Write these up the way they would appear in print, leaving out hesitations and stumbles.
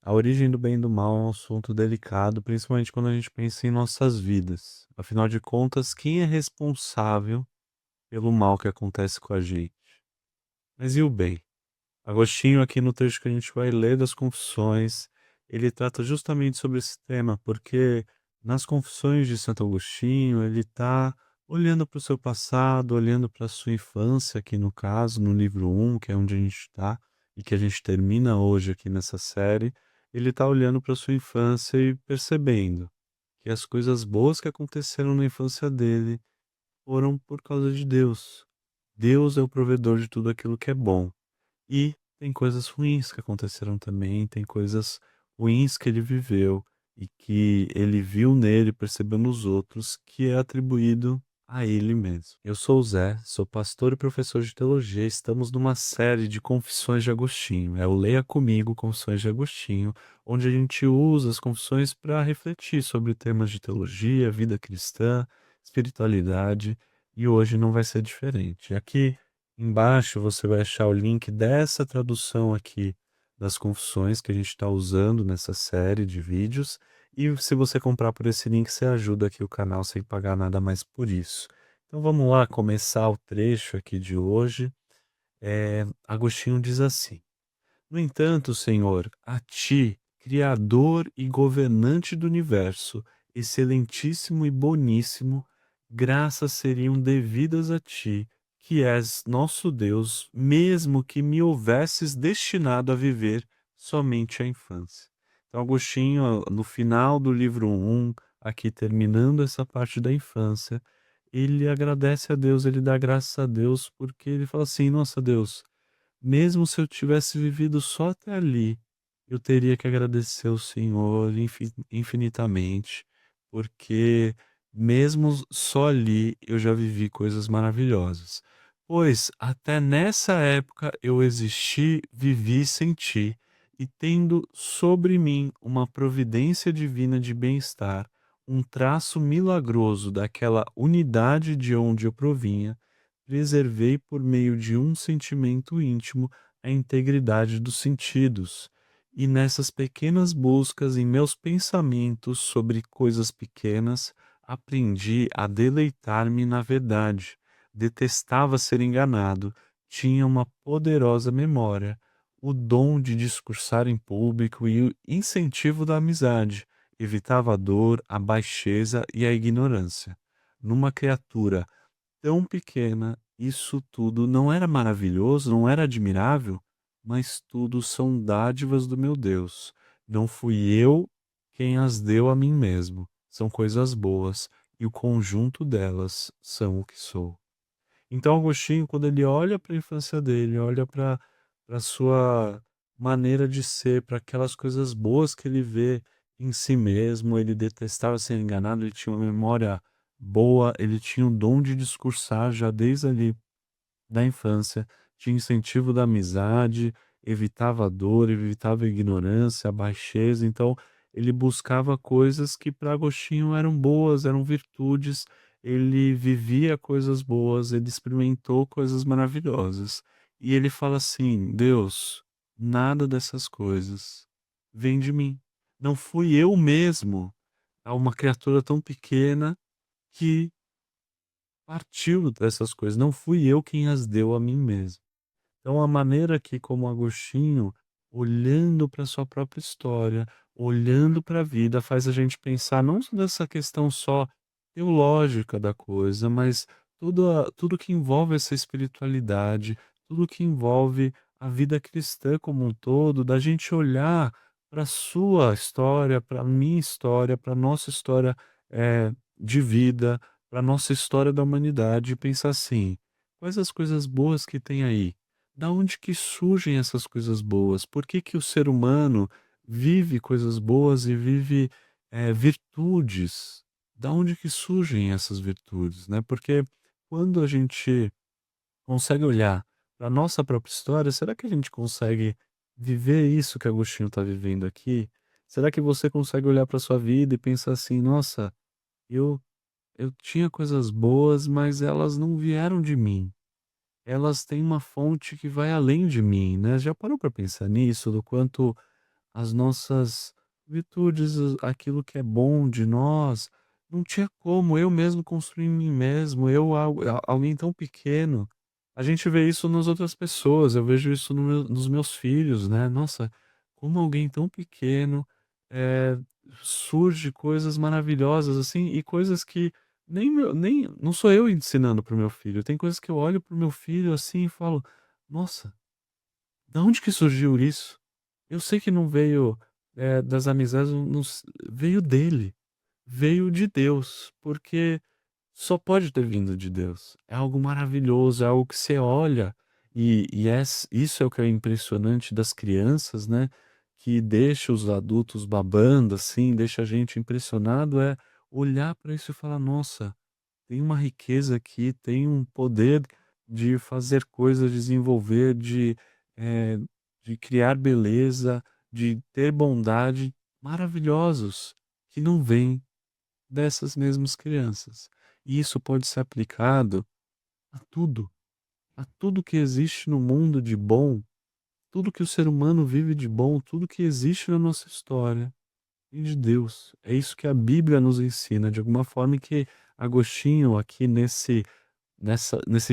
A origem do bem e do mal é um assunto delicado, principalmente quando a gente pensa em nossas vidas. Afinal de contas, quem é responsável pelo mal que acontece com a gente? Mas e o bem? Agostinho, aqui no trecho que a gente vai ler das Confissões, ele trata justamente sobre esse tema, porque nas Confissões de Santo Agostinho, ele está olhando para o seu passado, olhando para a sua infância, aqui no caso, no livro um, que é onde a gente está, e que a gente termina hoje aqui nessa série, ele está olhando para a sua infância e percebendo que as coisas boas que aconteceram na infância dele foram por causa de Deus. Deus é o provedor de tudo aquilo que é bom. E tem coisas ruins que aconteceram também, tem coisas ruins que ele viveu e que ele viu nele, percebeu nos outros, que é atribuído a ele mesmo. Eu sou o Zé, sou pastor e professor de teologia. Estamos numa série de Confissões de Agostinho. É o Leia Comigo Confissões de Agostinho, onde a gente usa as confissões para refletir sobre temas de teologia, vida cristã, espiritualidade, e hoje não vai ser diferente. Aqui embaixo você vai achar o link dessa tradução aqui das confissões que a gente está usando nessa série de vídeos. E se você comprar por esse link, você ajuda aqui o canal sem pagar nada mais por isso. Então vamos lá começar o trecho aqui de hoje. Agostinho diz assim: No entanto, Senhor, a ti, Criador e governante do universo, excelentíssimo e boníssimo, graças seriam devidas a ti, que és nosso Deus, mesmo que me houvesses destinado a viver somente a infância. Então, Agostinho, no final do livro um, aqui terminando essa parte da infância, ele agradece a Deus, ele dá graças a Deus, porque ele fala assim: Nossa Deus, mesmo se eu tivesse vivido só até ali, eu teria que agradecer ao Senhor infinitamente, porque mesmo só ali eu já vivi coisas maravilhosas. Pois até nessa época eu existi, vivi, senti, e tendo sobre mim uma providência divina de bem-estar, um traço milagroso daquela unidade de onde eu provinha, preservei por meio de um sentimento íntimo a integridade dos sentidos, e nessas pequenas buscas em meus pensamentos sobre coisas pequenas, aprendi a deleitar-me na verdade. Detestava ser enganado, tinha uma poderosa memória, o dom de discursar em público e o incentivo da amizade. Evitava a dor, a baixeza e a ignorância. Numa criatura tão pequena, isso tudo não era maravilhoso, não era admirável? Mas tudo são dádivas do meu Deus. Não fui eu quem as deu a mim mesmo. São coisas boas, e o conjunto delas são o que sou. Então, Agostinho, quando ele olha para a infância dele, olha para a sua maneira de ser, para aquelas coisas boas que ele vê em si mesmo, ele detestava ser enganado, ele tinha uma memória boa, ele tinha o dom de discursar já desde ali da infância, tinha incentivo da amizade, evitava a dor, evitava a ignorância, a baixeza, então ele buscava coisas que para Agostinho eram boas, eram virtudes, ele vivia coisas boas, ele experimentou coisas maravilhosas. E ele fala assim: Deus, nada dessas coisas vem de mim. Não fui eu mesmo, uma criatura tão pequena que partiu dessas coisas, não fui eu quem as deu a mim mesmo. Então, a maneira que, como Agostinho, olhando para sua própria história, olhando para a vida, faz a gente pensar não nessa questão só teológica da coisa, mas tudo que envolve essa espiritualidade, tudo que envolve a vida cristã como um todo, da gente olhar para a sua história, para a minha história, para a nossa história de vida, para a nossa história da humanidade, e pensar assim: quais as coisas boas que tem aí? Da onde que surgem essas coisas boas? Por que que o ser humano vive coisas boas e vive, virtudes? Da onde que surgem essas virtudes, né? Porque quando a gente consegue olhar para a nossa própria história, será que a gente consegue viver isso que Agostinho está vivendo aqui? Será que você consegue olhar para sua vida e pensar assim: "Nossa, eu eu tinha coisas boas, mas elas não vieram de mim. Elas têm uma fonte que vai além de mim", né. Já parou para pensar nisso? Do quanto as nossas virtudes, aquilo que é bom de nós, não tinha como eu mesmo construir em mim mesmo, eu alguém tão pequeno. A gente vê isso nas outras pessoas, eu vejo isso nos meus filhos, né. Nossa, como alguém tão pequeno, eh, surge coisas maravilhosas, assim, e coisas que nem não sou eu ensinando para o meu filho, tem coisas que eu olho para o meu filho, assim, e falo: "Nossa, da onde que surgiu isso?". Eu sei que não veio, das amizades, não veio dele, veio de Deus, porque só pode ter vindo de Deus. É algo maravilhoso, é algo que você olha isso é o que é impressionante das crianças, né, que deixa os adultos babando, assim, deixa a gente impressionado, é olhar para isso e falar: "Nossa, tem uma riqueza aqui, tem um poder de fazer coisas, desenvolver, eh, de criar beleza, de ter bondade, maravilhosos, que não vêm dessas mesmas crianças". E isso pode ser aplicado a tudo que existe no mundo de bom, tudo que o ser humano vive de bom, tudo que existe na nossa história, vem de Deus. É isso que a Bíblia nos ensina, de alguma forma, e que Agostinho, aqui nesse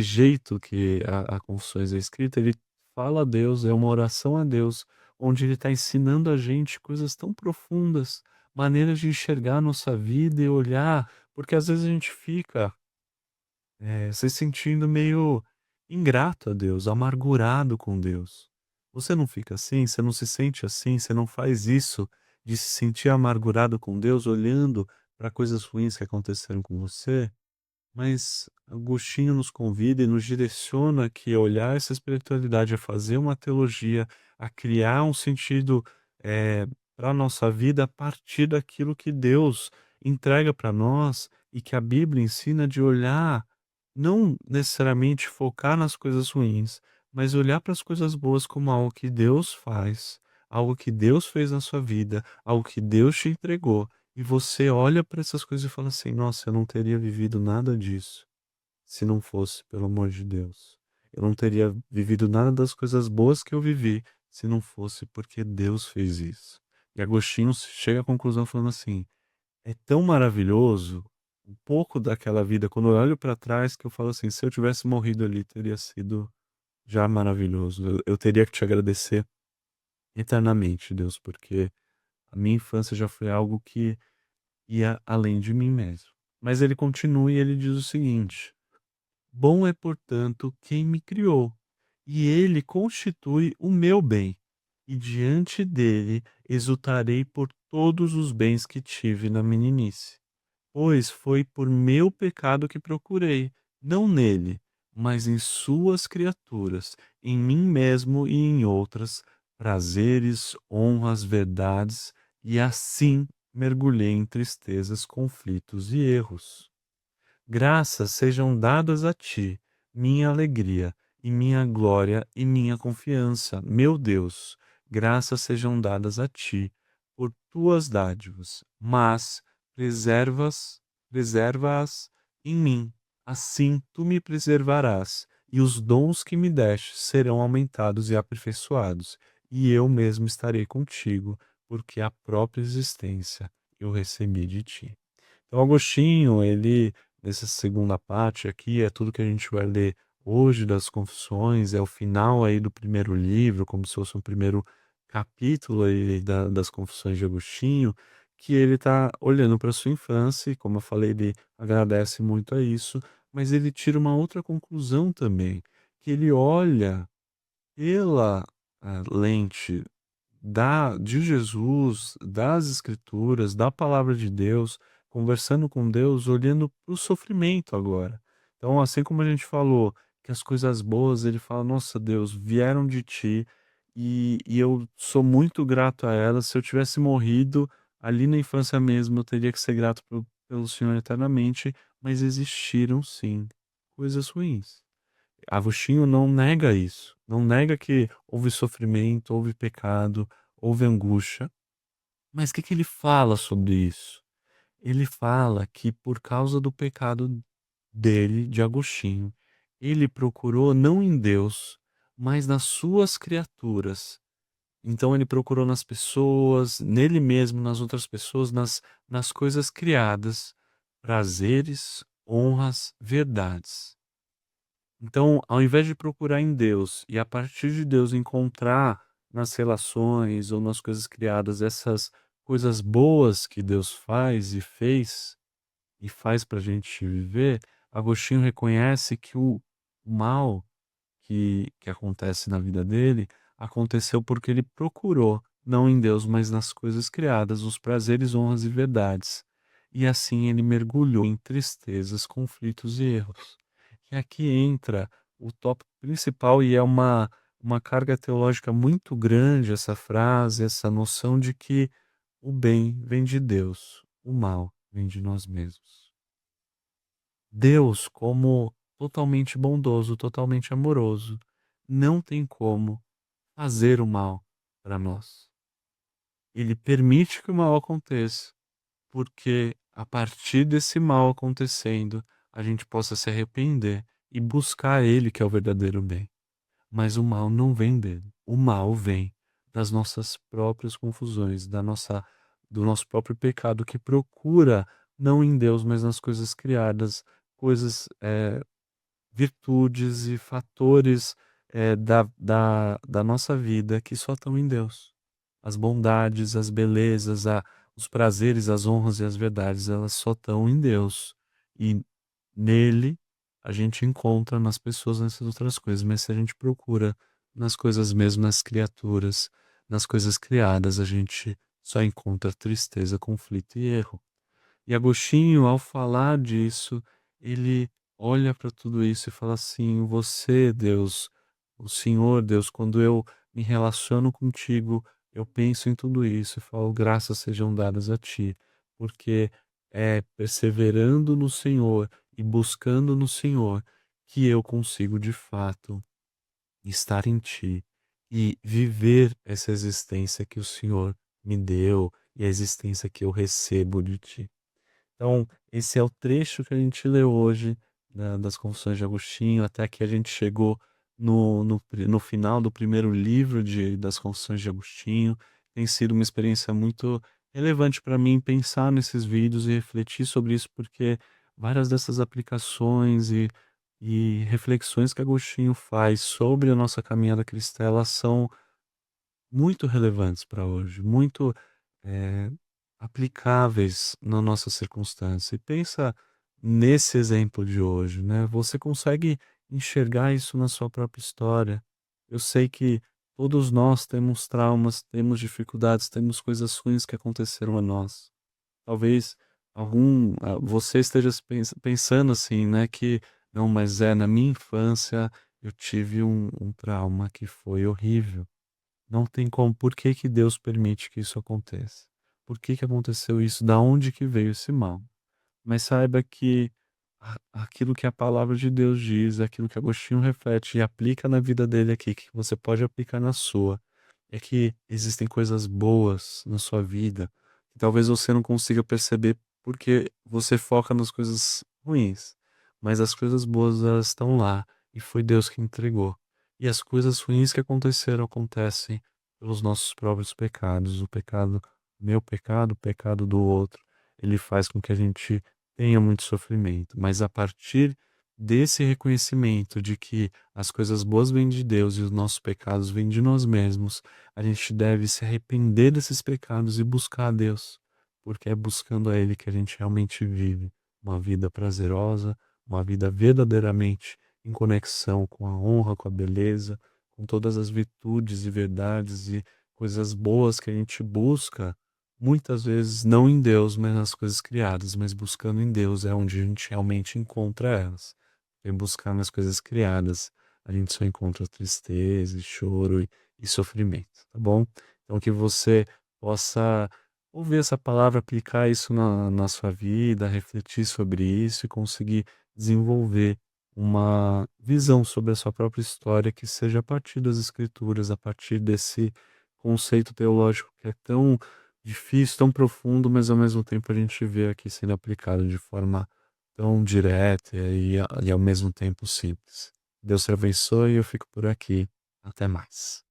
jeito que a Confissões é escrita, ele fala a Deus, é uma oração a Deus, onde ele está ensinando a gente coisas tão profundas, maneiras de enxergar a nossa vida e olhar, porque às vezes a gente fica, se sentindo meio ingrato a Deus, amargurado com Deus. Você não fica assim? Você não se sente assim? Você não faz isso de se sentir amargurado com Deus, olhando para coisas ruins que aconteceram com você? Mas Agostinho nos convida e nos direciona que olhar essa espiritualidade, a fazer uma teologia, a criar um sentido, para a nossa vida a partir daquilo que Deus entrega para nós e que a Bíblia ensina, de olhar, não necessariamente focar nas coisas ruins, mas olhar para as coisas boas como algo que Deus faz, algo que Deus fez na sua vida, algo que Deus te entregou. E você olha para essas coisas e fala assim: "Nossa, eu não teria vivido nada disso, se não fosse pelo amor de Deus. Eu não teria vivido nada das coisas boas que eu vivi, se não fosse porque Deus fez isso". E Agostinho chega à conclusão falando assim: "É tão maravilhoso, um pouco daquela vida, quando eu olho para trás, que eu falo assim: se eu tivesse morrido ali, teria sido já maravilhoso. Eu teria que te agradecer eternamente, Deus, porque a minha infância já foi algo que ia além de mim mesmo". Mas ele continua e ele diz o seguinte: "Bom é, portanto, quem me criou, e ele constitui o meu bem, e diante dele exultarei por todos os bens que tive na meninice. Pois foi por meu pecado que procurei, não nele, mas em suas criaturas, em mim mesmo e em outras, prazeres, honras, verdades, e assim mergulhei em tristezas, conflitos e erros. Graças sejam dadas a ti, minha alegria e minha glória e minha confiança, meu Deus. Graças sejam dadas a ti por tuas dádivas, mas preserva-as em mim. Assim tu me preservarás, e os dons que me deste serão aumentados e aperfeiçoados, e eu mesmo estarei contigo, porque a própria existência eu recebi de ti. Então, Agostinho, ele, nessa segunda parte aqui, é tudo que a gente vai ler hoje das Confissões, é o final aí do primeiro livro, como se fosse um primeiro capítulo aí das Confissões de Agostinho, que ele está olhando para sua infância, e como eu falei, ele agradece muito a isso, mas ele tira uma outra conclusão também, que ele olha pela lente de Jesus, das Escrituras, da palavra de Deus, conversando com Deus, olhando para o sofrimento agora. Então, assim como a gente falou que as coisas boas, ele fala: "Nossa, Deus, vieram de ti, e eu sou muito grato a elas. Se eu tivesse morrido ali na infância mesmo, eu teria que ser grato pelo Senhor eternamente, mas existiram sim coisas ruins". Agostinho não nega isso, não nega que houve sofrimento, houve pecado, houve angústia, mas o que que ele fala sobre isso? Ele fala que por causa do pecado dele, de Agostinho, ele procurou não em Deus, mas nas suas criaturas, Então ele procurou nas pessoas, nele mesmo, nas outras pessoas, nas coisas criadas, prazeres, honras, verdades. Então, ao invés de procurar em Deus e a partir de Deus encontrar nas relações ou nas coisas criadas essas coisas boas que Deus faz e fez e faz para a gente viver, Agostinho reconhece que o mal que acontece na vida dele aconteceu porque ele procurou, não em Deus, mas nas coisas criadas, os prazeres, honras e verdades. E assim ele mergulhou em tristezas, conflitos e erros. E aqui entra o tópico principal e é uma carga teológica muito grande essa frase, essa noção de que o bem vem de Deus, o mal vem de nós mesmos. Deus, como totalmente bondoso, totalmente amoroso, não tem como fazer o mal para nós. Ele permite que o mal aconteça, porque a partir desse mal acontecendo, a gente possa se arrepender e buscar Ele, que é o verdadeiro bem. Mas o mal não vem dele. O mal vem das nossas próprias confusões, do nosso próprio pecado que procura não em Deus, mas nas coisas criadas, coisas virtudes e fatores, da nossa vida que só estão em Deus. As bondades, as belezas, os prazeres, as honras e as verdades, elas só estão em Deus. E nele a gente encontra nas pessoas essas outras coisas, mas se a gente procura nas coisas mesmo, nas criaturas, nas coisas criadas, a gente só encontra tristeza, conflito e erro. E Agostinho, ao falar disso, ele olha para tudo isso e fala assim: Você, Deus, o Senhor, Deus, quando eu me relaciono contigo, eu penso em tudo isso e falo: graças sejam dadas a ti, porque é perseverando no Senhor e buscando no Senhor que eu consigo de fato estar em ti e viver essa existência que o Senhor me deu e a existência que eu recebo de ti. Então, esse é o trecho que a gente leu hoje das Confissões de Agostinho, até aqui a gente chegou no final do primeiro livro das Confissões de Agostinho. Tem sido uma experiência muito relevante para mim pensar nesses vídeos e refletir sobre isso, porque várias dessas aplicações e reflexões que Agostinho faz sobre a nossa caminhada cristã, elas são muito relevantes para hoje, muito eh, aplicáveis na nossa circunstância. E pensa nesse exemplo de hoje, né? Você consegue enxergar isso na sua própria história. Eu sei que todos nós temos traumas, temos dificuldades, temos coisas ruins que aconteceram a nós. Talvez você esteja pensando assim, né? Que não, mas na minha infância eu tive um trauma que foi horrível. Não tem como. Por que que Deus permite que isso aconteça? Por que que aconteceu isso? Da onde que veio esse mal? Mas saiba que aquilo que a palavra de Deus diz, aquilo que Agostinho reflete e aplica na vida dele aqui, que você pode aplicar na sua, é que existem coisas boas na sua vida, que talvez você não consiga perceber porque você foca nas coisas ruins, mas as coisas boas elas estão lá e foi Deus que entregou. E as coisas ruins que aconteceram acontecem pelos nossos próprios pecados, o pecado, meu pecado, o pecado do outro, ele faz com que a gente tenha muito sofrimento, mas a partir desse reconhecimento de que as coisas boas vêm de Deus e os nossos pecados vêm de nós mesmos, a gente deve se arrepender desses pecados e buscar a Deus, porque é buscando a Ele que a gente realmente vive uma vida prazerosa, uma vida verdadeiramente em conexão com a honra, com a beleza, com todas as virtudes e verdades e coisas boas que a gente busca. Muitas vezes não em Deus, mas nas coisas criadas, mas buscando em Deus é onde a gente realmente encontra elas. Em buscar nas coisas criadas, a gente só encontra tristeza, e choro e sofrimento, tá bom? Então que você possa ouvir essa palavra, aplicar isso na sua vida, refletir sobre isso e conseguir desenvolver uma visão sobre a sua própria história que seja a partir das escrituras, a partir desse conceito teológico que é tão difícil, tão profundo, mas ao mesmo tempo a gente vê aqui sendo aplicado de forma tão direta e ao mesmo tempo simples. Deus te abençoe e eu fico por aqui. Até mais.